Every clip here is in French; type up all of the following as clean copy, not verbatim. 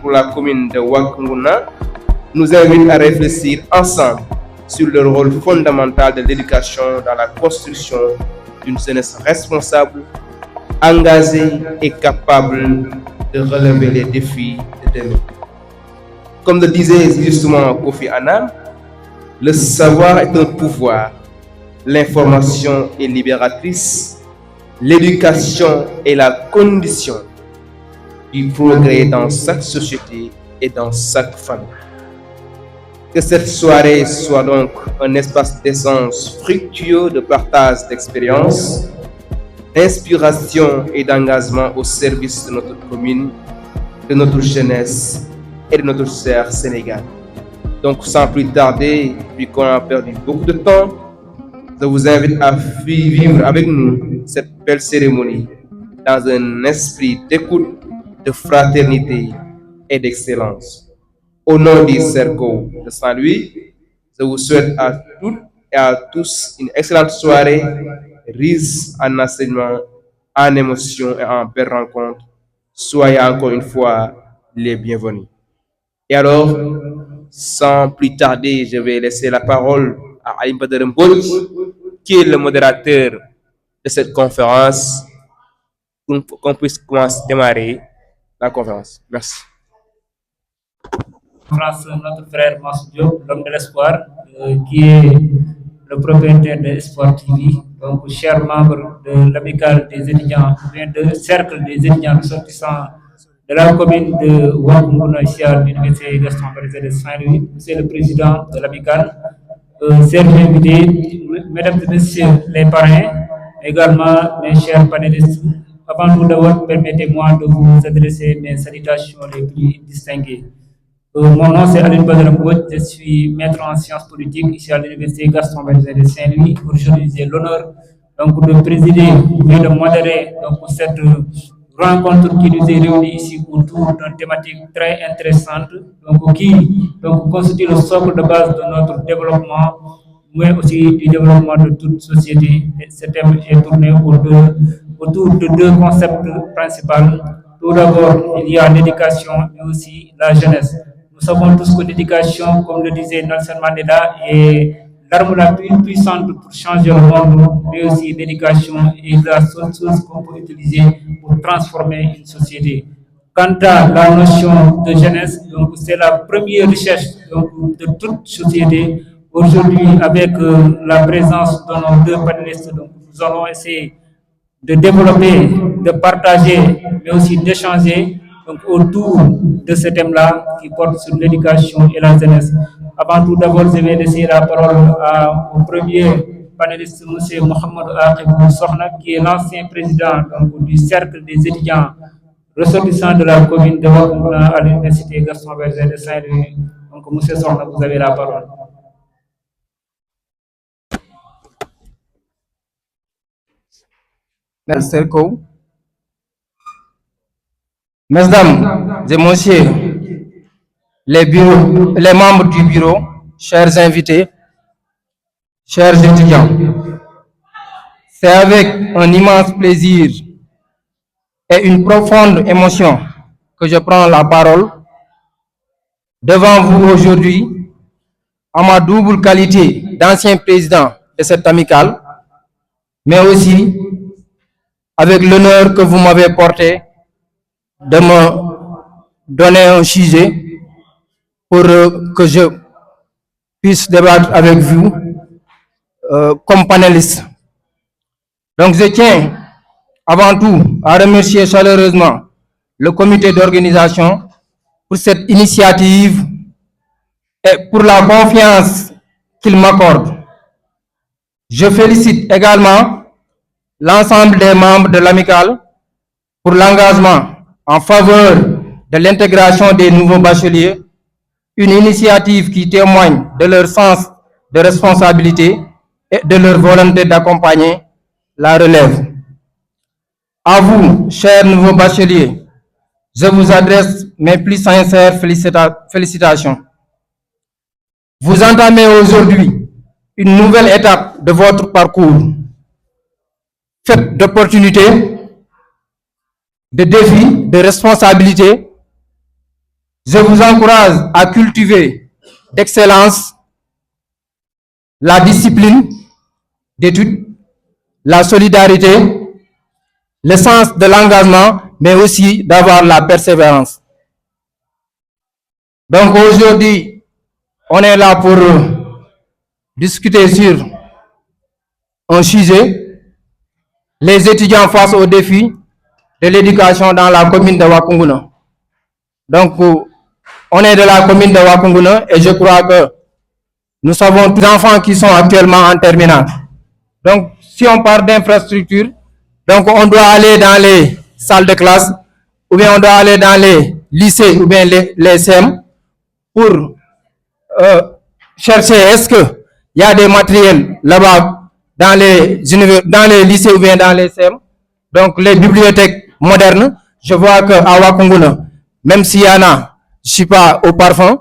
pour la commune de Wakunguna nous invite à réfléchir ensemble sur le rôle fondamental de l'éducation dans la construction d'une jeunesse responsable, engagée et capable de relever les défis de demain. Comme le disait justement Kofi Annan, le savoir est un pouvoir, l'information est libératrice, l'éducation est la condition du progrès dans chaque société et dans chaque famille. Que cette soirée soit donc un espace d'essence fructueux de partage d'expériences, d'inspiration et d'engagement au service de notre commune, de notre jeunesse et de notre cher Sénégal. Donc sans plus tarder, vu qu'on a perdu beaucoup de temps, je vous invite à vivre avec nous cette belle cérémonie dans un esprit d'écoute, de fraternité et d'excellence. Au nom du Cercle de Saint-Louis, je vous souhaite à toutes et à tous une excellente soirée, riche en enseignements, en émotions et en belles rencontres. Soyez encore une fois les bienvenus. Et alors, sans plus tarder, je vais laisser la parole à Alim Badr Mbodj, qui est le modérateur de cette conférence, pour qu'on puisse démarrer la conférence. Merci. Notre frère Massoud, l'homme de l'espoir, qui est le propriétaire de Espoir TV, donc cher membre de l'amicale des étudiants, de cercle des étudiants ressortissants de la commune de Ouagoumbouna, ici à l'université Gaston Berger de Saint-Louis, monsieur le président de l'amicale, chers invités, mesdames et messieurs les parrains, également mes chers panélistes, avant tout d'abord, permettez-moi de vous adresser mes salutations les plus distinguées. Mon nom c'est Aline Badr Mbodj, je suis maître en sciences politiques ici à l'université Gaston Berger de Saint-Louis. Aujourd'hui, j'ai l'honneur donc de présider et de modérer donc cette rencontre qui nous est réunie ici autour d'une thématique très intéressante, donc qui constitue le socle de base de notre développement, mais aussi du développement de toute société. Et ce thème est tourné autour de deux concepts principaux. Tout d'abord, il y a l'éducation, mais aussi la jeunesse. Nous savons tous que l'éducation, comme le disait Nelson Mandela, est l'arme la plus puissante pour changer le monde, mais aussi l'éducation est la seule chose qu'on peut utiliser pour transformer une société. Quant à la notion de jeunesse, donc c'est la première recherche donc, de toute société. Aujourd'hui, avec la présence de nos deux panélistes, donc, nous allons essayer de développer, de partager, mais aussi d'échanger donc, autour de ce thème-là qui porte sur l'éducation et la jeunesse. Avant tout, d'abord, je vais laisser la parole au premier panéliste, M. Mohamed Aqibou Sohna, qui est l'ancien président donc, du cercle des étudiants ressortissants de la commune de Ouagoumbouna à l'université Gaston Berger de Saint-Louis. Donc, M. Sohna, vous avez la parole. Merci, Serko. Mesdames et messieurs, les membres du bureau, chers invités, chers étudiants, c'est avec un immense plaisir et une profonde émotion que je prends la parole devant vous aujourd'hui en ma double qualité d'ancien président de cette amicale, mais aussi avec l'honneur que vous m'avez porté de me donner un sujet pour que je puisse débattre avec vous comme panéliste. Donc je tiens avant tout à remercier chaleureusement le comité d'organisation pour cette initiative et pour la confiance qu'il m'accorde. Je félicite également l'ensemble des membres de l'amicale pour l'engagement en faveur de l'intégration des nouveaux bacheliers, une initiative qui témoigne de leur sens de responsabilité et de leur volonté d'accompagner la relève. À vous, chers nouveaux bacheliers, je vous adresse mes plus sincères félicitations. Vous entamez aujourd'hui une nouvelle étape de votre parcours, faite d'opportunités, de défis, de responsabilités, Je vous encourage à cultiver d'excellence la discipline d'étude, la solidarité, le sens de l'engagement, mais aussi d'avoir la persévérance. Donc aujourd'hui, on est là pour discuter sur un sujet, les étudiants face aux défis de l'éducation dans la commune de Wakunguna. Donc, on est de la commune de Wakunguna et je crois que nous savons tous les enfants qui sont actuellement en terminale. Donc, si on parle d'infrastructure, donc on doit aller dans les salles de classe, ou bien on doit aller dans les lycées, ou bien les CEM, pour chercher est-ce qu'il y a des matériels là-bas dans les lycées ou bien dans les CEM. Donc, les bibliothèques modernes, je vois qu'à Wakunguna, même s'il y en a, je ne suis pas au parfum.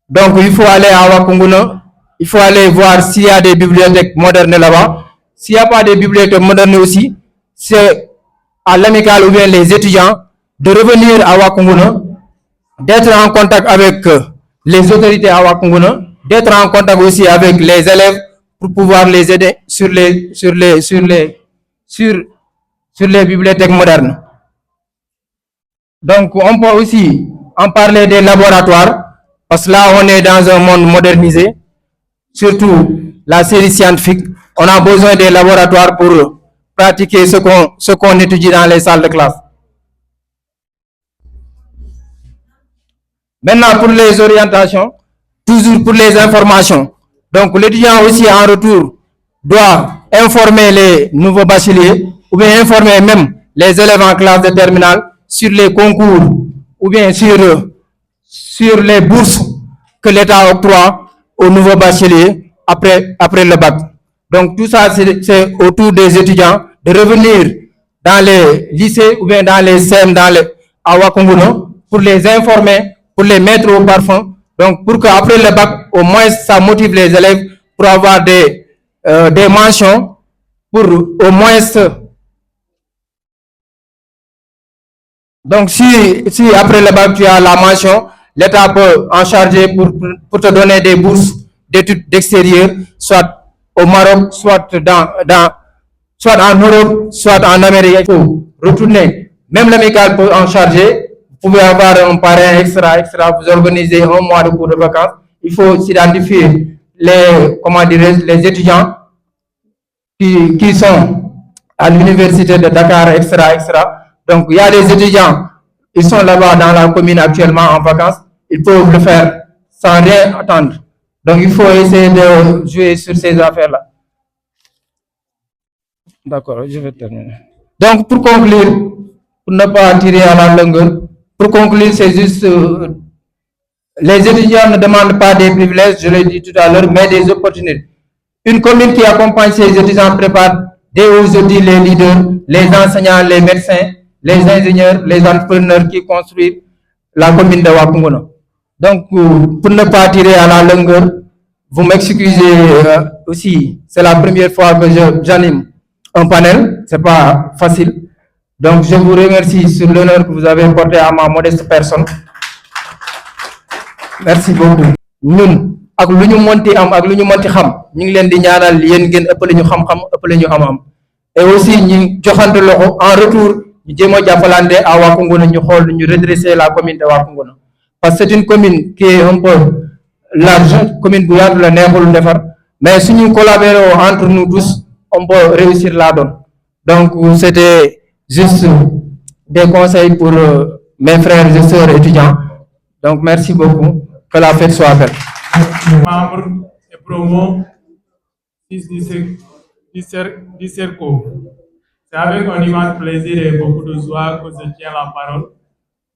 Donc, il faut aller à Wakunguna, il faut aller voir s'il y a des bibliothèques modernes là-bas. S'il n'y a pas de bibliothèques modernes aussi, c'est à l'amicale ou bien les étudiants de revenir à Wakunguna, d'être en contact avec les autorités à Wakunguna, d'être en contact aussi avec les élèves pour pouvoir les aider sur les bibliothèques modernes. Donc, on peut aussi en parler des laboratoires, parce que là, on est dans un monde modernisé, surtout la série scientifique. On a besoin des laboratoires pour pratiquer ce qu'on étudie dans les salles de classe. Maintenant, pour les orientations, toujours pour les informations. Donc, l'étudiant aussi en retour doit informer les nouveaux bacheliers ou bien informer même les élèves en classe de terminale sur les concours ou bien sur les bourses que l'État octroie aux nouveaux bacheliers après le bac. Donc, tout ça, c'est autour des étudiants de revenir dans les lycées ou bien dans les CEM, à Wakunguna, pour les informer, pour les mettre au parfum. Donc, pour qu'après le bac, au moins, ça motive les élèves pour avoir des mentions, pour au moins... Donc, si après le bac, tu as la mention, l'État peut en charger pour te donner des bourses d'études d'extérieur, soit au Maroc, soit en Europe, soit en Amérique. Il faut retourner. Même l'amicale peut en charger. Vous pouvez avoir un parrain extra, vous organisez un mois de cours de vacances. Il faut s'identifier les étudiants qui sont à l'université de Dakar, extra. Donc, il y a des étudiants, ils sont là-bas dans la commune actuellement en vacances. Ils peuvent le faire sans rien attendre. Donc, il faut essayer de jouer sur ces affaires-là. D'accord, je vais terminer. Donc, pour conclure, pour ne pas tirer à la longueur, pour conclure, c'est juste les étudiants ne demandent pas des privilèges, je l'ai dit tout à l'heure, mais des opportunités. Une commune qui accompagne ses étudiants prépare dès aujourd'hui les leaders, les enseignants, les médecins, les ingénieurs, les entrepreneurs qui construisent la commune de Wakunguna. Donc, pour ne pas tirer à la longueur, vous m'excusez aussi, c'est la première fois que j'anime un panel, c'est pas facile. Donc, je vous remercie sur l'honneur que vous avez porté à ma modeste personne. Merci beaucoup. Ñun ak lu ñu monti am ak lu ñu monti xam ñu ngi leen di ñaanal yéen ngeen ëppale ñu xam-xam ëppale ñu am-am et aussi ñu joxante loxo en retour ñu jéem a jàppalante à Wakunguna ñu xool ñu redresser la commune de Wakunguna parce que c'est une commune qui est un peu large commune bu yaatu la neexul defar mais suñu collaborer entre nous tous on peut réussir la donne. Donc c'était juste des conseils pour mes frères et sœurs étudiants. Donc merci beaucoup. Que la fête soit belle. Membres et promo du CERCO. C'est avec un immense plaisir et beaucoup de joie que je tiens la parole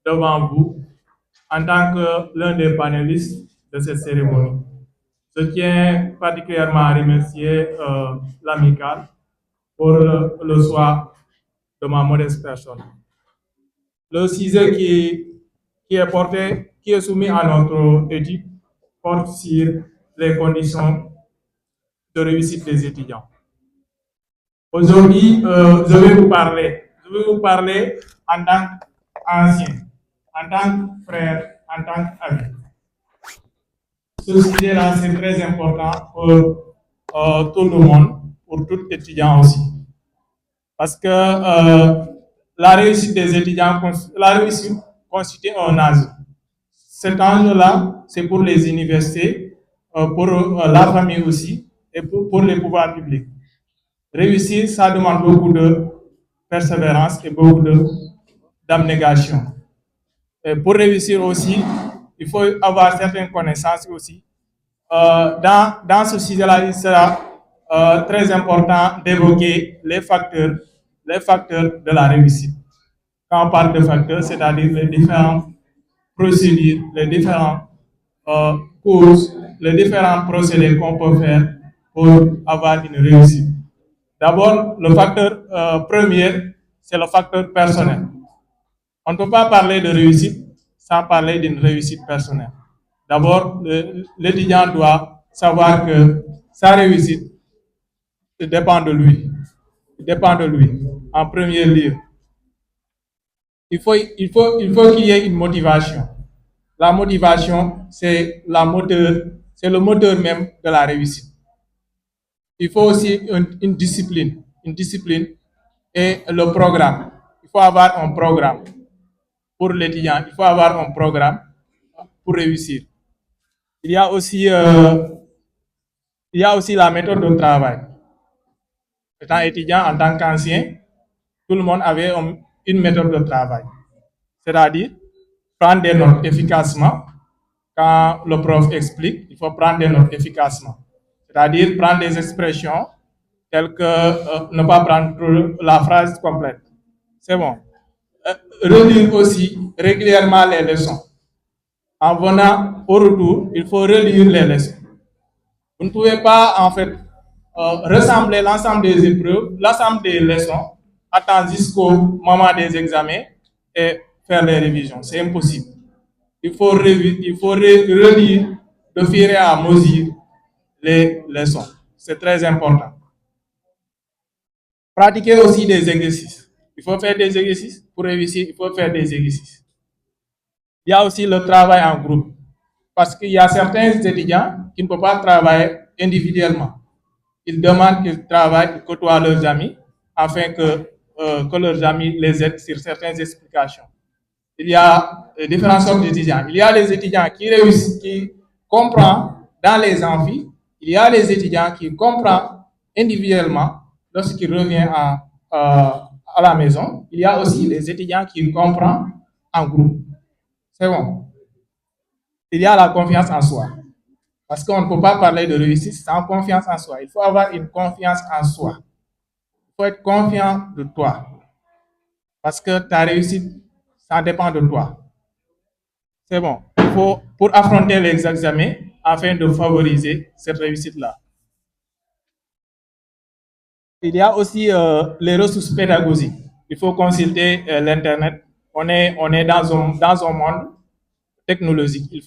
devant vous en tant que l'un des panélistes de cette cérémonie. Je tiens particulièrement à remercier l'amicale pour le choix de ma modeste personne. Le sujet qui est soumis à notre étude porte sur les conditions de réussite des étudiants. Aujourd'hui, je vais vous parler en tant qu'ancien, en tant que frère, en tant qu'avis. Ce sujet-là, c'est très important pour tout le monde, pour tout étudiant aussi. Parce que la réussite des étudiants, la réussite constitue un enjeu. Cet enjeu-là, c'est pour les universités, pour la famille aussi, et pour les pouvoirs publics. Réussir, ça demande beaucoup de persévérance et beaucoup d'abnégation. Et pour réussir aussi, il faut avoir certaines connaissances aussi. Dans ce sujet-là, il sera très important d'évoquer les facteurs de la réussite. Quand on parle de facteurs, c'est-à-dire les différentes procédures, les différentes causes, les différents procédés qu'on peut faire pour avoir une réussite. D'abord, le facteur premier, c'est le facteur personnel. On ne peut pas parler de réussite sans parler d'une réussite personnelle. D'abord, l'étudiant doit savoir que sa réussite dépend de lui. Dépend de lui, en premier lieu. Il faut qu'il y ait une motivation. La motivation, c'est le moteur même de la réussite. Il faut aussi une discipline et le programme. Il faut avoir un programme pour l'étudiant. Il faut avoir un programme pour réussir. Il y a aussi la méthode de travail. Étant étudiant, en tant qu'ancien, tout le monde avait une méthode de travail. C'est-à-dire, prendre des notes efficacement. Quand le prof explique, il faut prendre des notes efficacement. C'est-à-dire, prendre des expressions telles que ne pas prendre la phrase complète. C'est bon. Relire aussi régulièrement les leçons. En venant au retour, il faut relire les leçons. Vous ne pouvez pas, en fait, ressembler l'ensemble des épreuves, l'ensemble des leçons, attendre jusqu'au moment des examens et faire les révisions. C'est impossible. Il faut relire de fur et à mesure les leçons. C'est très important. Pratiquer aussi des exercices. Il faut faire des exercices. Pour réussir, il faut faire des exercices. Il y a aussi le travail en groupe. Parce qu'il y a certains étudiants qui ne peuvent pas travailler individuellement. Ils demandent qu'ils travaillent, qu'ils côtoient leurs amis, afin que leurs amis les aident sur certaines explications. Il y a différentes sortes d'étudiants. Il y a les étudiants qui réussissent, qui comprennent dans les amphis. Il y a les étudiants qui comprennent individuellement lorsqu'ils reviennent à la maison. Il y a aussi les étudiants qui comprennent en groupe. C'est bon. Il y a la confiance en soi. Parce qu'on ne peut pas parler de réussite sans confiance en soi. Il faut avoir une confiance en soi. Il faut être confiant de toi. Parce que ta réussite, ça dépend de toi. C'est bon. Il faut, pour affronter les examens, afin de favoriser cette réussite-là. Il y a aussi les ressources pédagogiques. Il faut consulter l'Internet. On est dans un monde technologique. Il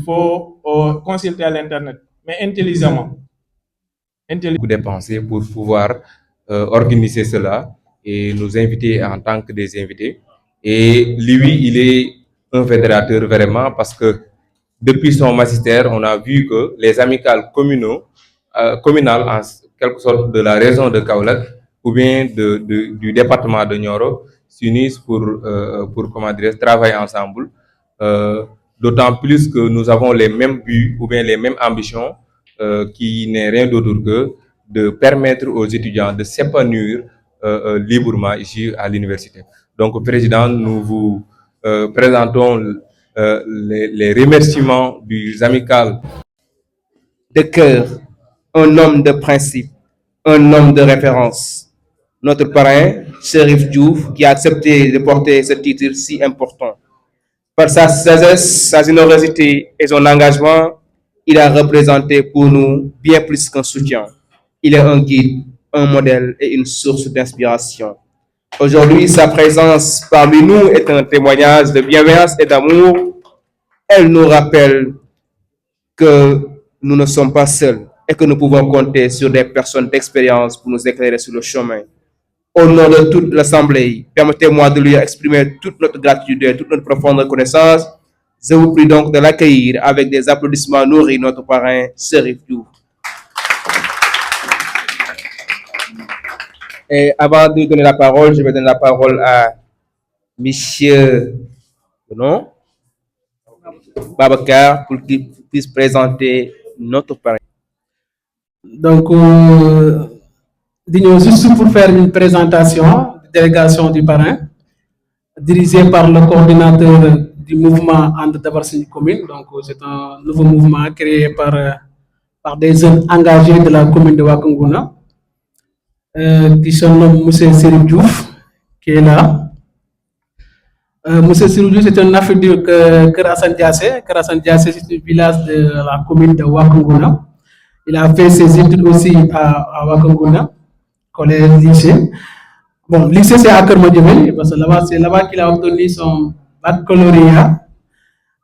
faut consulter l'Internet, mais intelligemment. Beaucoup dépensé pour pouvoir organiser cela et nous inviter en tant que des invités. Et lui, il est un fédérateur vraiment parce que depuis son magistère, on a vu que les amicales communales, en quelque sorte de la région de Kaolack ou bien du département de Nioro, s'unissent pour comment dire, travailler ensemble. D'autant plus que nous avons les mêmes buts ou bien les mêmes ambitions qui n'est rien d'autre que de permettre aux étudiants de s'épanouir librement ici à l'université. Donc, Président, nous vous présentons les remerciements des amicales. De cœur, un homme de principe, un homme de référence. Notre parrain, Cherif Diouf, qui a accepté de porter ce titre si important. Par sa sagesse, sa générosité et son engagement, il a représenté pour nous bien plus qu'un soutien. Il est un guide, un modèle et une source d'inspiration. Aujourd'hui, sa présence parmi nous est un témoignage de bienveillance et d'amour. Elle nous rappelle que nous ne sommes pas seuls et que nous pouvons compter sur des personnes d'expérience pour nous éclairer sur le chemin. Au nom de toute l'Assemblée, permettez-moi de lui exprimer toute notre gratitude et toute notre profonde reconnaissance Je vous prie donc de l'accueillir avec des applaudissements nourris, notre parrain Cherif Diouf. Et avant de donner la parole, je vais donner la parole à Monsieur Babacar pour qu'il puisse présenter notre parrain. Donc, disons juste pour faire une présentation de délégation du parrain, dirigée par le coordinateur du mouvement And Dabar Signy Commune. Donc, c'est un nouveau mouvement créé par des jeunes engagés de la commune de Wack Ngouna, qui se nomme M. Cherif Diouf, qui est là. M. Cherif Diouf, c'est un affaire de Kerasan Diassé. Kerasan Diassé, c'est un village de la commune de Wack Ngouna. Il a fait ses études aussi à Wack Ngouna, collège, lycée. Bon, lycée, c'est à Kermadiouel, parce que c'est là-bas qu'il a obtenu son baccalauréat.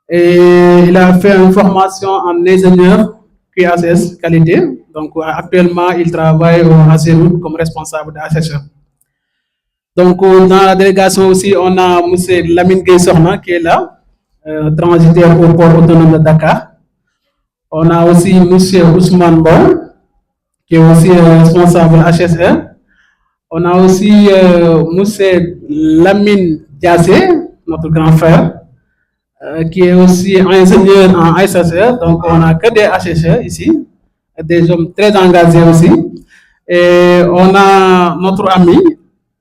Et il a fait une formation en ingénieur QASS qualité. Donc, actuellement, il travaille au Azeroute comme responsable de HSE. Donc, dans la délégation aussi, on a M. Lamine Gueye Sokhna qui est là, transitaire au port autonome de Dakar. On a aussi M. Ousmane Bon, qui est aussi responsable HSE. On a aussi M. Lamine Diassé, notre grand frère, qui est aussi ingénieur en HSE. Donc, on n'a que des HSE ici, des hommes très engagés aussi. Et on a notre ami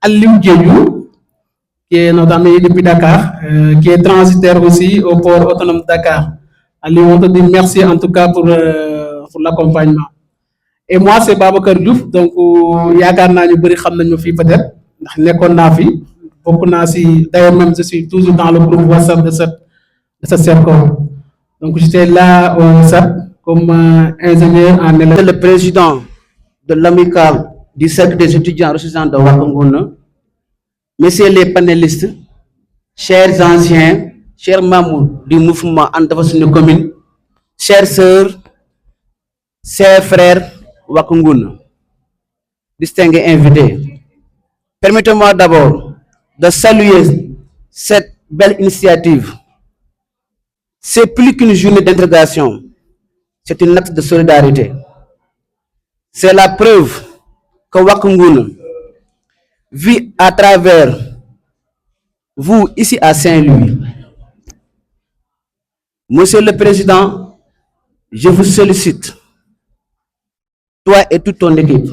Aliou Diédhiou, qui est notre ami depuis Dakar, qui est transitaire aussi au port autonome de Dakar. Aliou, on te dit merci en tout cas pour l'accompagnement. Et moi, c'est Babacar Diouf, donc yaakaar naa ñu bëri xam nañu fii peut-être ndax nekkoon naa fi bokk naa si d'ailleurs même je suis toujours dans le groupe WhatsApp de cette cercle. Donc j'étais là au WhatsApp comme ingénieur en électricité. Le président de l'amicale du cercle des étudiants ressortissants de Wack Ngouna, messieurs les panélistes, chers anciens, chers membres du mouvement And Dabar Signy Commune, chères sœurs, chers frères Wack Ngouna, distingués invités, permettez-moi d'abord de saluer cette belle initiative. C'est plus qu'une journée d'intégration, c'est un acte de solidarité. C'est la preuve que Wack Ngouna vit à travers vous ici à Saint-Louis. Monsieur le Président, je vous sollicite, toi et toute ton équipe.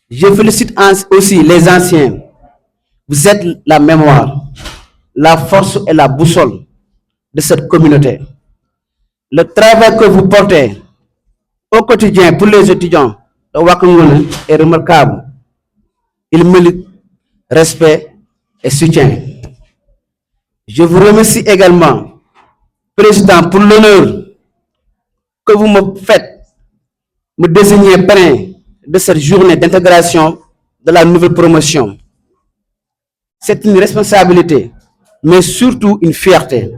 Je félicite aussi les anciens. Vous êtes la mémoire, la force et la boussole de cette communauté. Le travail que vous portez au quotidien pour les étudiants de Wack Ngouna est remarquable. Il mérite respect et soutien. Je vous remercie également, Président, pour l'honneur que vous me faites me désigner parrain de cette journée d'intégration de la nouvelle promotion. C'est une responsabilité, mais surtout une fierté.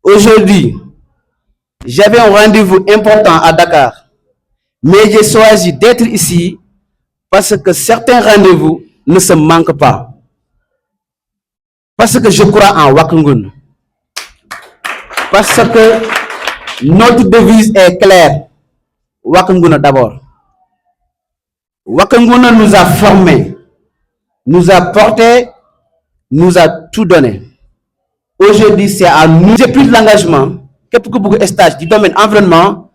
Aujourd'hui, j'avais un rendez-vous important à Dakar, mais j'ai choisi d'être ici parce que certains rendez-vous ne se manquent pas. Parce que je crois en Wack Ngouna. Parce que notre devise est claire. Wack Ngouna d'abord. Wack Ngouna nous a formés, nous a portés, nous a tout donné. Aujourd'hui, c'est à nous. J'ai pris de l'engagement que pour que stage du domaine environnement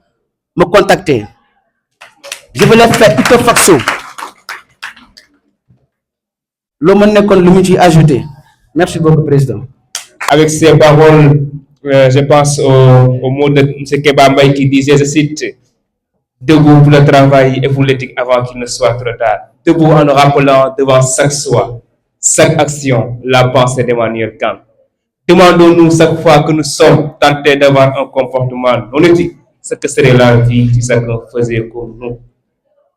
me contacter. Je voulais faire ipso facto. Ajouter. Merci beaucoup, Président. Avec ces paroles, je pense au mot de M. Keba Mbaye qui disait, je cite, debout pour le travail et pour l'éthique avant qu'il ne soit trop tard. Debout en nous rappelant devant chaque choix, chaque action, la pensée d'Emmanuel Kant. Demandons-nous chaque fois que nous sommes tentés d'avoir un comportement non éthique, ce que serait la vie si chacun faisait comme nous.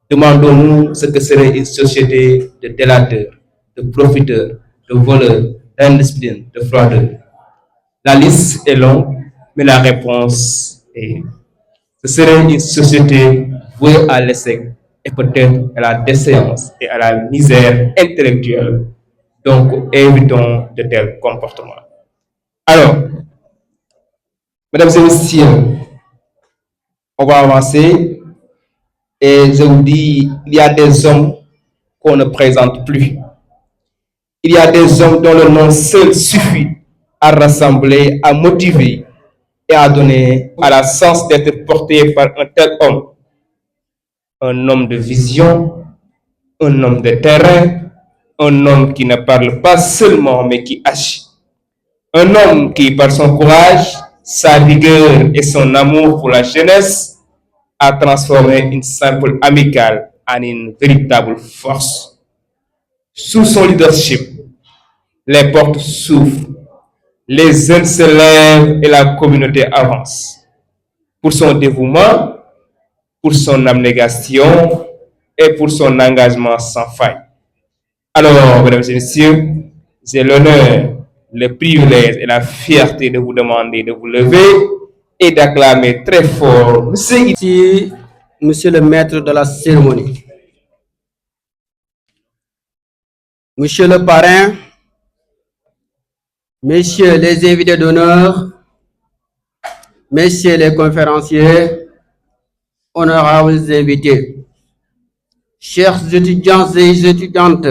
Demandons-nous ce que serait une société de délateurs, de profiteurs, de voleurs, d'indiscipline, de fraudeurs. La liste est longue, mais la réponse est: ce serait une société vouée à l'échec et peut-être à la déchéance et à la misère intellectuelle. Donc, évitons de tels comportements. Alors, Mesdames et messieurs, on va avancer. Et je vous dis, il y a des hommes qu'on ne présente plus. Il y a des hommes dont le nom seul suffit à rassembler, à motiver et à donner à la sens d'être porté par un tel homme. Un homme de vision, un homme de terrain, un homme qui ne parle pas seulement mais qui agit. Un homme qui, par son courage, sa rigueur et son amour pour la jeunesse, a transformé une simple amicale en une véritable force. Sous son leadership, les portes s'ouvrent, les jeunes se lèvent et la communauté avance. Pour son dévouement, pour son abnégation et pour son engagement sans faille. Alors, mesdames et messieurs, j'ai l'honneur, le privilège et la fierté de vous demander de vous lever et d'acclamer très fort Monsieur le maître de la cérémonie, Monsieur le parrain, Messieurs les invités d'honneur, Messieurs les conférenciers, honorables invités, chers étudiants et étudiantes,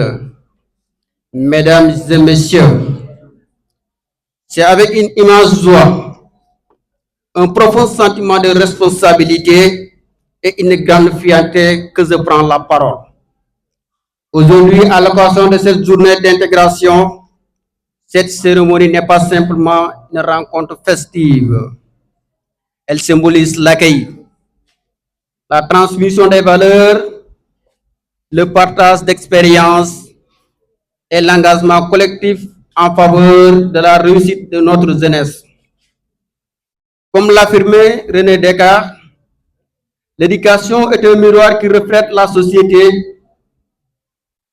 Mesdames et Messieurs, c'est avec une immense joie, un profond sentiment de responsabilité et une grande fierté que je prends la parole. Aujourd'hui, à l'occasion de cette journée d'intégration, cette cérémonie n'est pas simplement une rencontre festive. Elle symbolise l'accueil, la transmission des valeurs, le partage d'expériences et l'engagement collectif en faveur de la réussite de notre jeunesse. Comme l'affirmait René Descartes, l'éducation est un miroir qui reflète la société,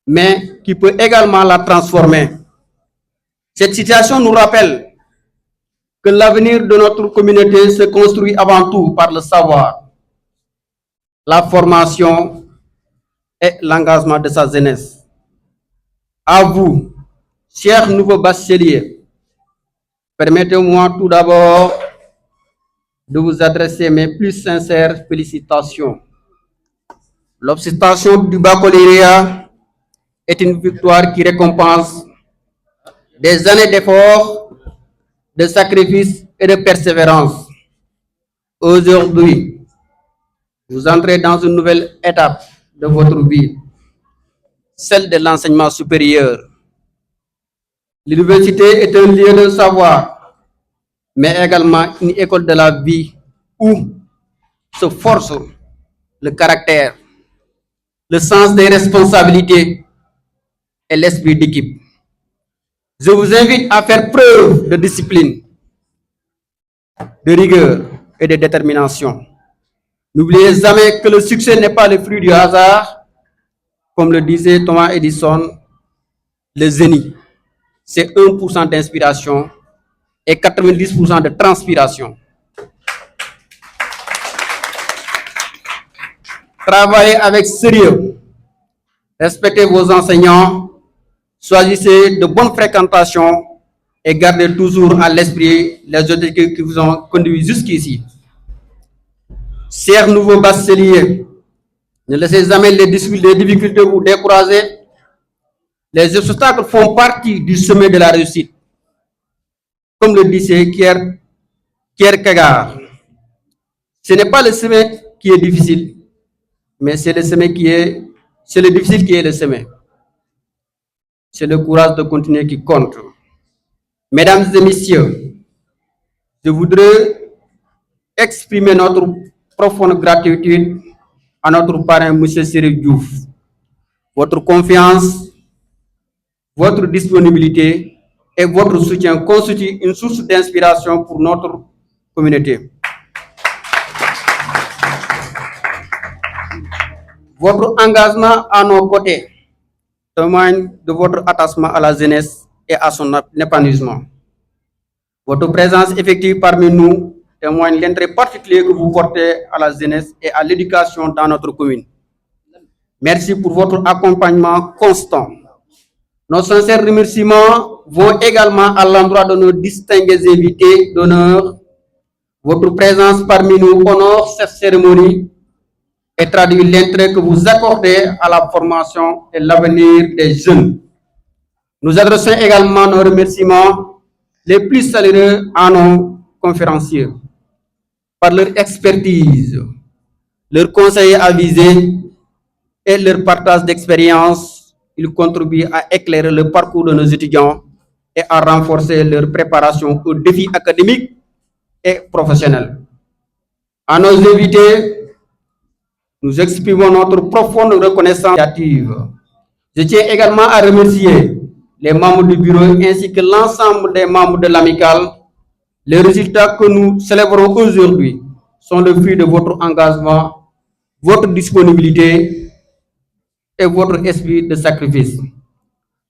mais qui peut également la transformer. Cette situation nous rappelle que l'avenir de notre communauté se construit avant tout par le savoir, la formation et l'engagement de sa jeunesse. À vous, chers nouveaux bacheliers, permettez-moi tout d'abord de vous adresser mes plus sincères félicitations. L'obtention du baccalauréat est une victoire qui récompense des années d'efforts, de sacrifices et de persévérance. Aujourd'hui, vous entrez dans une nouvelle étape de votre vie, celle de l'enseignement supérieur. L'université est un lieu de savoir, mais également une école de la vie où se force le caractère, le sens des responsabilités et l'esprit d'équipe. Je vous invite à faire preuve de discipline, de rigueur et de détermination. N'oubliez jamais que le succès n'est pas le fruit du hasard. Comme le disait Thomas Edison, le génie, c'est 1% d'inspiration et 90% de transpiration. Travaillez avec sérieux, respectez vos enseignants, choisissez de bonnes fréquentations et gardez toujours à l'esprit les objectifs qui vous ont conduit jusqu'ici. Chers nouveaux bacheliers, ne laissez jamais les difficultés vous décourager. Les obstacles font partie du chemin de la réussite. Comme le disait Kierkegaard, ce n'est pas le chemin qui est difficile, mais c'est le difficile qui est le chemin. C'est le courage de continuer qui compte. Mesdames et messieurs, je voudrais exprimer notre profonde gratitude à notre parrain, M. Chérif Diouf. Votre confiance, votre disponibilité et votre soutien constituent une source d'inspiration pour notre communauté. Votre engagement à nos côtés témoigne de votre attachement à la jeunesse et à son épanouissement. Votre présence effective parmi nous témoigne l'intérêt particulier que vous portez à la jeunesse et à l'éducation dans notre commune. Merci pour votre accompagnement constant. Nos sincères remerciements vont également à l'endroit de nos distingués invités d'honneur Votre présence parmi nous honore cette cérémonie et traduit l'intérêt que vous accordez à la formation et l'avenir des jeunes. Nous adressons également nos remerciements les plus chaleureux à nos conférenciers. Par leur expertise, leur conseil avisé et leur partage d'expérience, ils contribuent à éclairer le parcours de nos étudiants et à renforcer leur préparation aux défis académiques et professionnels. À nos invités, nous exprimons notre profonde reconnaissance. Je tiens également à remercier les membres du bureau ainsi que l'ensemble des membres de l'amicale. Les résultats que nous célébrons aujourd'hui sont le fruit de votre engagement, votre disponibilité et votre esprit de sacrifice.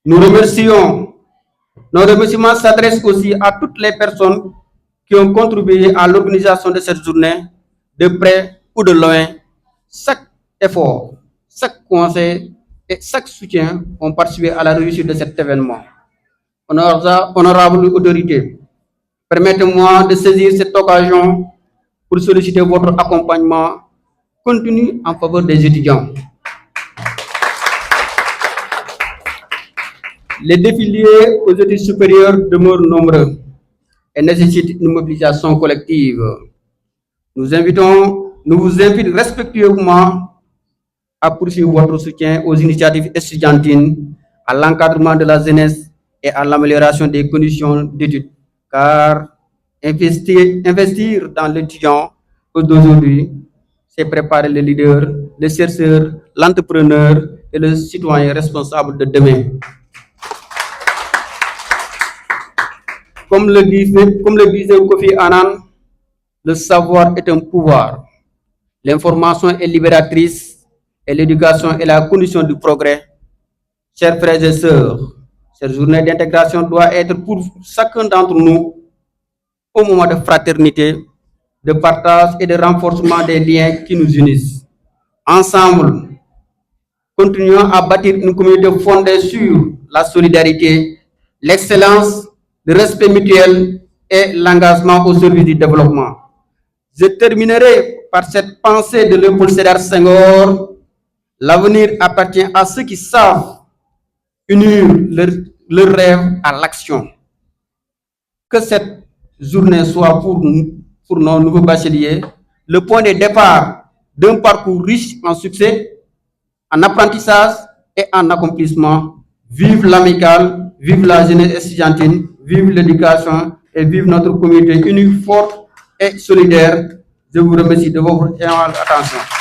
Nos remerciements s'adressent aussi à toutes les personnes qui ont contribué à l'organisation de cette journée, de près ou de loin. Chaque effort, chaque conseil et chaque soutien ont participé à la réussite de cet événement. Honorable autorité, permettez-moi de saisir cette occasion pour solliciter votre accompagnement continu en faveur des étudiants. Les défis liés aux études supérieures demeurent nombreux et nécessitent une mobilisation collective. Nous vous invitons respectueusement à poursuivre votre soutien aux initiatives estudiantines, à l'encadrement de la jeunesse et à l'amélioration des conditions d'études, car investir dans l'étudiant d'aujourd'hui, c'est préparer le leader, le chercheur, l'entrepreneur et le citoyen responsable de demain. Comme le disait Kofi Annan, le savoir est un pouvoir. L'information est libératrice et l'éducation est la condition du progrès. Chers frères et sœurs, cette journée d'intégration doit être pour chacun d'entre nous un moment de fraternité, de partage et de renforcement des liens qui nous unissent. Ensemble, continuons à bâtir une communauté fondée sur la solidarité, l'excellence, le respect mutuel et l'engagement au service du développement. Je terminerai par cette pensée de Léopold Sédar Senghor. L'avenir appartient à ceux qui savent unir leur rêve à l'action. Que cette journée soit pour nos nouveaux bacheliers le point de départ d'un parcours riche en succès, en apprentissage et en accomplissement. Vive l'amicale, vive la jeunesse estudiantine, vive l'éducation et vive notre communauté unie, forte et solidaire. Je vous remercie de votre attention.